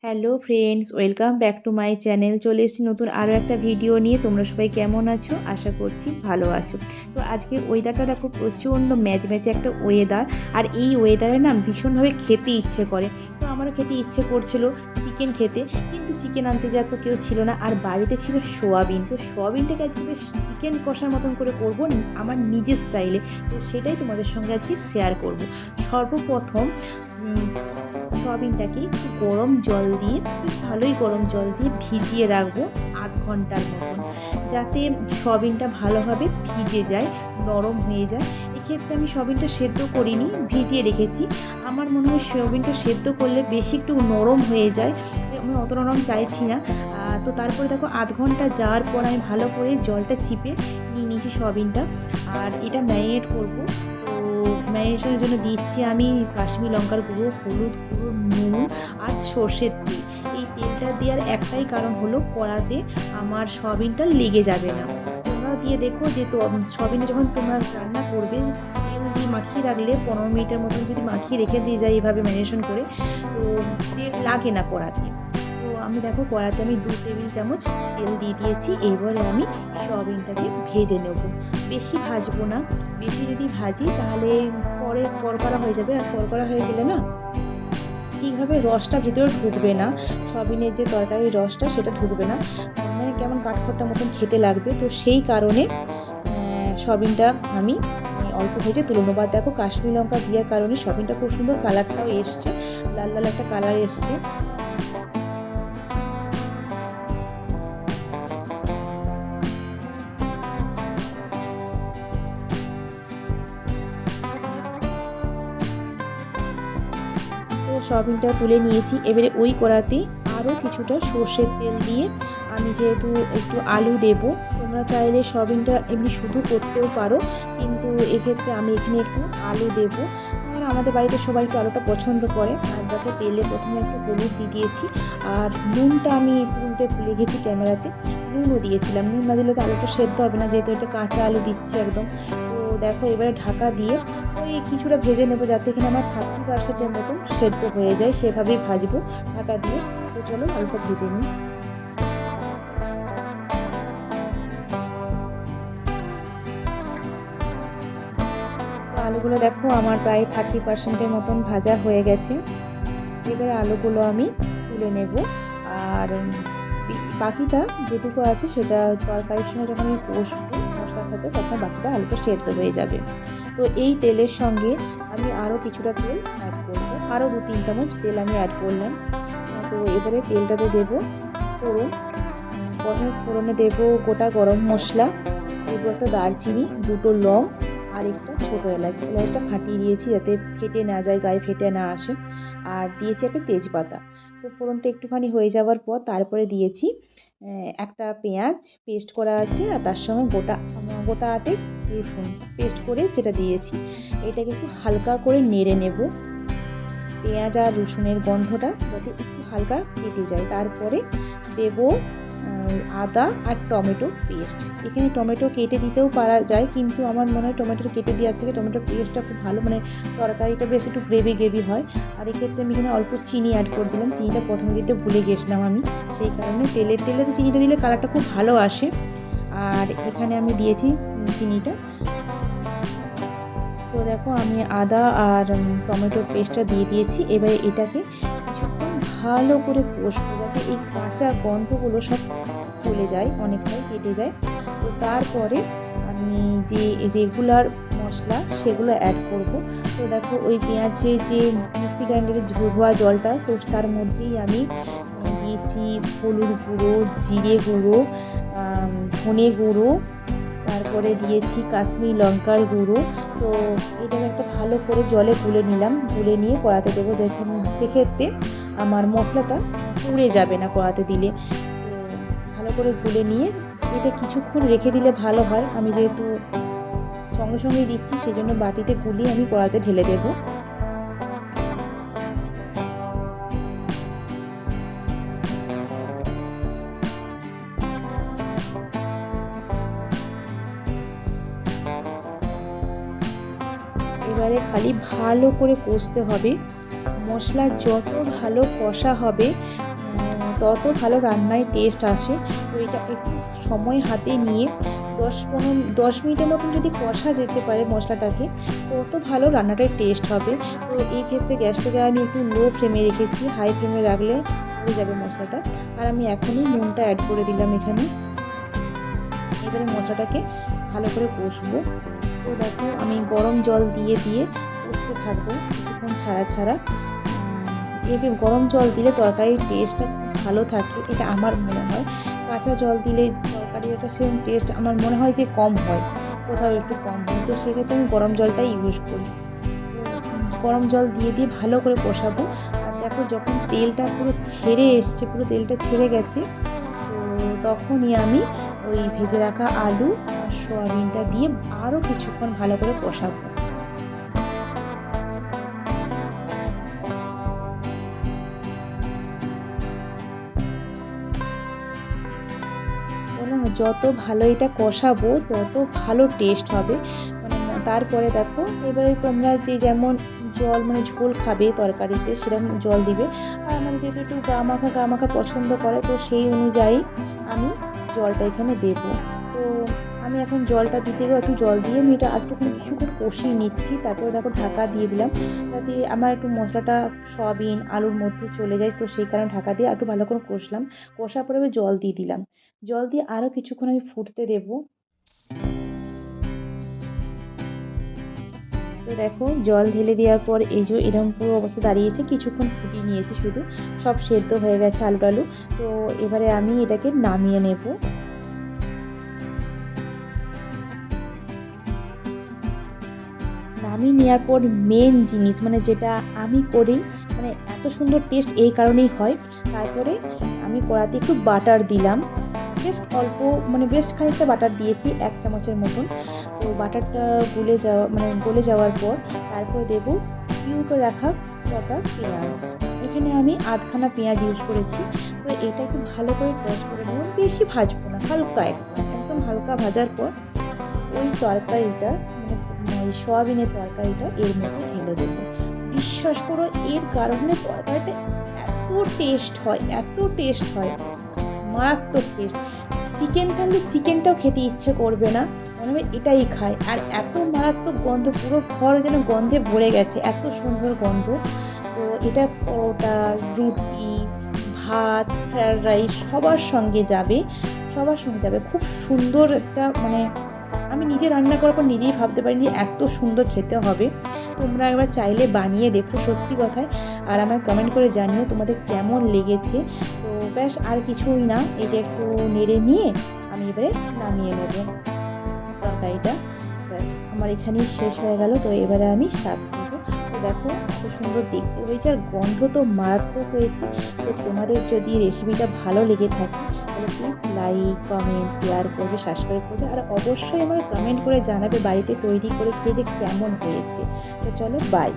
Hello friends, welcome back to my channel. চলে এসেছি নতুন আরও একটা ভিডিও নিয়ে। তোমরা সবাই কেমন আছো? আশা করছি ভালো আছো। তো আজকে ওয়েদারটা দেখো, প্রচণ্ড ম্যাচম্যাচে একটা ওয়েদার। আর এই ওয়েদারে না ভীষণভাবে খেতে ইচ্ছে করে। তো আমারও খেতে ইচ্ছে করছিল চিকেন খেতে, কিন্তু চিকেন আনতে যাওয়ার তো কেউ ছিল না। আর বাড়িতে ছিল সোয়াবিন। তো সোয়াবিনটাকে আজকে বেশ চিকেন কষার মতন করে করব আমার নিজের স্টাইলে। তো সেটাই তোমাদের সঙ্গে আজকে শেয়ার করব। সর্বপ্রথম সয়াবিনটাকে একটু গরম জল দিয়ে, বেশ ভালোই গরম জল দিয়ে ভিজিয়ে রাখবো আধ ঘন্টার মতন, যাতে সয়াবিনটা ভালোভাবে ভিজে যায়, নরম হয়ে যায়। এক্ষেত্রে আমি সয়াবিনটা সেদ্ধ করিনি, ভিজিয়ে রেখেছি। আমার মনে হয় সয়াবিনটা সেদ্ধ করলে বেশি একটু নরম হয়ে যায়, আমি অত নরম চাইছি না। তো তারপরে দেখো আধ ঘন্টা যাওয়ার পর আমি ভালো করে জলটা চিপে নিয়ে নিয়েছি সয়াবিনটা। আর এটা ম্যারিনেট করবো। তো ম্যারিনেশনের জন্য দিচ্ছি আমি কাশ্মীরি লঙ্কার গুঁড়ো, হলুদ গুঁড়ো, নুন আর সর্ষের তেল। এই তেলটা দেওয়ার একটাই কারণ হলো কড়াতে আমার সয়াবিনটা লেগে যাবে না। তোমরাও দিয়ে দেখো যে তো সয়াবিনে যখন তোমরা রান্না করবে, তেল দিয়ে মাখিয়ে রাখলে 15 মিনিটের মতন যদি মাখিয়ে রেখে দিয়ে যাই এভাবে ম্যারিনেশন করে, তো তেল লাগে না কড়াতে। তো আমি দেখো কড়াতে আমি 2 টেবিল চামচ তেল দিয়ে দিয়েছি। এবারে আমি সয়াবিনটাকে ভেজে নেব। বেশি ভাজবো না, বেশি যদি ভাজি তাহলে পরে করকরা হয়ে যাবে। আর করকরা হয়ে গেলে না ঠিকভাবে রসটা ভিতরে ঢুকবে না, সয়াবিনের যে তরকারির রসটা সেটা ঢুকবে না, মানে কেমন কাঠখোট্টা মতন খেতে লাগবে। তো সেই কারণে সয়াবিনটা আমি অল্প ভেজে তুলে নেবো। আর দেখো কাশ্মীরি লঙ্কা দেওয়ার কারণে সয়াবিনটা খুব সুন্দর কালারটাও এসছে, লাল লাল একটা কালার এসছে। তো সয়াবিনটা তুলে নিয়েছি। এবারে ওই কড়াতে আরও কিছুটা সর্ষের তেল দিয়ে, আমি যেহেতু একটু আলু দেবো, তোমরা চাইলে সয়াবিনটা এমনি শুধু করতেও পারো, কিন্তু এক্ষেত্রে আমি এখানে একটু আলু দেবো। কারণ আমাদের বাড়িতে সবাই একটু আলুটা পছন্দ করে। আর দেখো তেলে প্রথমে একটু হলুদ দিয়ে দিয়েছি। আর নুনটা আমি তুলতে ভুলে গেছি ক্যামেরাতে, নুনও দিয়েছিলাম। নুন না দিলে তো আলুটা সেদ্ধ হবে না, যেহেতু এটা কাঁচা আলু দিচ্ছি একদম। তো দেখো এবারে ঢাকা দিয়ে ওই কিছুটা ভেজে নেবো, যাতে কিনা আমার 30% মতন সেদ্ধ হয়ে যায়, সেভাবেই ভাজবো ঢাকা দিয়ে। তো চলো অল্প ভেজে নিই। আলুগুলো দেখো আমার প্রায় 30%-এর মতন ভাজা হয়ে গেছে। এবারে আলুগুলো আমি তুলে নেব। আর বাকিটা যেটুকু আছে সেটা তরকারির সঙ্গে যখন আমি কষবো মশলার সাথে, তখন বাকিটা আলুটা সেদ্ধ হয়ে যাবে। তো এই তেলের সঙ্গে আমি আরও কিছুটা তেল অ্যাড করবো, আরও 2-3 চামচ তেল আমি অ্যাড করলাম। তো এবারে তেলটাতে দেবো ফোড়ন। প্রথমে ফোড়নে দেবো গোটা গরম মশলা, দেবো একটা দারচিনি, 2টো লং আর একটা ছোটো এলাচ। এলাচটা ফাটিয়ে দিয়েছি যাতে ফেটে না যায়, গায়ে ফেটে না আসে। আর দিয়েছি একটা তেজপাতা। তো ফোড়নটা একটুখানি হয়ে যাওয়ার পর তারপরে দিয়েছি একটা পেঁয়াজ পেস্ট করা আছে, আর তার সঙ্গে গোটা গোটা আটে রসুন পেস্ট করে সেটা দিয়েছি। এটাকে একটু হালকা করে নেড়ে নেব, পেঁয়াজ আর রসুনের গন্ধটা যাতে একটু হালকা কেটে যায়। তারপরে দেব আদা আর টমেটো পেস্ট। এখানে টমেটো কেটে দিতেও পারা যায়, কিন্তু আমার মনে হয় টমেটো কেটে দেওয়ার থেকে টমেটো পেস্টটা খুব ভালো, মানে তরকারিটা বেশ একটু গ্রেভি গ্রেভি হয়। আর এক্ষেত্রে আমি এখানে অল্প চিনি অ্যাড করে দিলাম, চিনিটা প্রথমে দিতে ভুলে গেছিলাম আমি, সেই কারণে তেলে চিনিটা দিলে কালারটা খুব ভালো আসে। আর এখানে আমি দিয়েছি চিনিটা। তো দেখো আমি আদা আর টমেটোর পেস্টটা দিয়ে দিয়েছি। এবারে এটাকে কিছুক্ষণ ভালো করে কষবো, যাতে এই কাঁচা গন্ধগুলো সব চলে যায়, অনেকটাই কেটে যায়। তো তারপরে আমি যে রেগুলার মশলা সেগুলো অ্যাড করব। তো দেখো ওই পেঁয়াজের যে মিক্সি গ্রাইন্ডারের ধোয়া জলটা, তো তার মধ্যেই আমি দিয়েছি হলুদ গুঁড়ো, জিরে গুঁড়ো, ধনে গুঁড়ো, তারপরে দিয়েছি কাশ্মীরি লঙ্কার গুঁড়ো। তো এটাকে একটা ভালো করে জলে গুলে নিলাম, গুলে নিয়ে কড়াতে দেবো, সেক্ষেত্রে আমার মশলাটা পুড়ে যাবে না কড়াতে দিলে। তো ভালো করে গুলে নিয়ে এটা কিছুক্ষণ রেখে দিলে ভালো হয়। আমি যেহেতু সঙ্গে সঙ্গেই দিচ্ছি, সেই জন্য বাটিতে গুলিয়ে আমি কড়াতে ঢেলে দেবো। এবারে খালি ভালো করে কষতে হবে। মশলা যত ভালো কষা হবে তত ভালো রান্নায় টেস্ট আসে। তো এটা একটু সময় হাতে নিয়ে 10 মিনিটের মতন যদি কষা যেতে পারে মশলাটাকে, তত ভালো রান্নাটার টেস্ট হবে। তো এই ক্ষেত্রে গ্যাসটাকে আমি একটু লো ফ্লেমে রেখেছি, হাই ফ্লেমে রাখলে পুড়ে যাবে মশলাটা। আর আমি এখনই নুনটা অ্যাড করে দিলাম এখানে। এবারে মশলাটাকে ভালো করে কষবো। তো দেখো আমি গরম জল দিয়ে কষতে থাকবো কিছুক্ষণ ছাড়া ছাড়া। এতে গরম জল দিলে তরকারির টেস্টটা খুব ভালো থাকে, এটা আমার মনে হয়। কাঁচা জল দিলে তরকারির একটা সেম টেস্ট আমার মনে হয় যে কম হয়, কোথাও একটু কম হয়। তো সেক্ষেত্রে আমি গরম জলটাই ইউজ করি। গরম জল দিয়ে ভালো করে কষাবো। আর দেখো যখন তেলটা পুরো ছেড়ে এসছে, পুরো তেলটা ছেড়ে গেছে, তো তখনই আমি ওই ভেজে রাখা আলু আর সয়াবিনটা দিয়ে আরও কিছুক্ষণ ভালো করে কষাবো। যত ভালো এটা কষাবো তত ভালো টেস্ট হবে। মানে তারপরে দেখো এবারে তোমরা যে যেমন জল মানে ঝোল খাবে তরকারিতে সেরকম জল দিবে। আর আমার যেহেতু একটু গা মাখা পছন্দ করে, তো সেই অনুযায়ী আমি জলটা এখানে দেবো। তো আমি এখন জলটা দিতে গিয়ে একটু জল দিয়ে আমি এটা একটুখানি কিছুক্ষণ কষিয়ে নিচ্ছি। তারপরে দেখো ঢাকা দিয়ে দিলাম, যাতে আমার একটু মশলাটা সয়াবিন আলুর মধ্যে চলে যায়। তো সেই কারণে ঢাকা দিয়ে একটু ভালো করে কষলাম। কষার পরে আমি জল দিয়ে দিলাম। জল দিয়ে আরও কিছুক্ষণ আমি ফুটতে দেবো। তো দেখো জল ঢেলে দেওয়ার পর এই যে এরকম পুরো অবস্থা দাঁড়িয়েছে, কিছুক্ষণ ফুটিয়ে নিয়েছি, শুধু সব সেদ্ধ হয়ে গেছে আলু টালু। তো এবারে আমি এটাকে নামিয়ে নেব। নামিয়ে নেওয়ার পর মেন জিনিস মানে যেটা আমি করি, মানে এত সুন্দর টেস্ট এই কারণেই হয়। তারপরে আমি কড়াতে একটু বাটার দিলাম, বেশ অল্প, মানে বেশ খানিকটা বাটার দিয়েছি, 1 চামচের মতন। তো বাটারটা গলে যাওয়ার পর তারপর দেব কিউব করে রাখা কটা পেঁয়াজ। এখানে আমি আধখানা পেঁয়াজ ইউজ করেছি। তো এটা একটু ভালো করে ক্রাশ করে নেব, বেশি ভাজবো না, হালকা একদম হালকা ভাজার পর ওই তরকারিটা মানে ওই সয়াবিনের তরকারিটা এর মধ্যে ঢেলে দেবো। বিশ্বাস করো এর কারণে তরকারিটা এত টেস্ট হয়, মারাত্মক টেস্ট। চিকেন থাকলে চিকেনটাও খেতে ইচ্ছে করবে না, মনে হবে এটাই খায়। আর এত মারাত্মক গন্ধ, পুরো ঘর যেন গন্ধে ভরে গেছে, এত সুন্দর গন্ধ। তো এটা পরোটা, রুটি, ভাত, ফ্রায়েড রাইস সবার সঙ্গে যাবে। খুব সুন্দর একটা, মানে আমি নিজে রান্না করার পর নিজেই ভাবতে পারিনি এত সুন্দর খেতে হবে। তোমরা একবার চাইলে বানিয়ে দেখো, সত্যি কথায়। আর আমার কমেন্ট করে জানিও তোমাদের কেমন লেগেছে। তো ব্যাস আর কিছুই না, এটা একটু নেড়ে নিয়ে আমি এবারে নামিয়ে নেব তরকারিটা। ব্যাস আমার এখানেই শেষ হয়ে গেল। তো এবারে আমি সার্ভ করবো। তো দেখো এত সুন্দর দেখতে হয়েছে, আর গন্ধ তো মারাত্মক হয়েছে। তো তোমাদের যদি রেসিপিটা ভালো লেগে থাকে তাহলে প্লিজ লাইক, কমেন্ট, শেয়ার করবে, সাবস্ক্রাইব করবে। আর অবশ্যই আমাকে কমেন্ট করে জানাবে বাড়িতে তৈরি করে খেয়ে যে কেমন হয়েছে। তো চলো, বাই।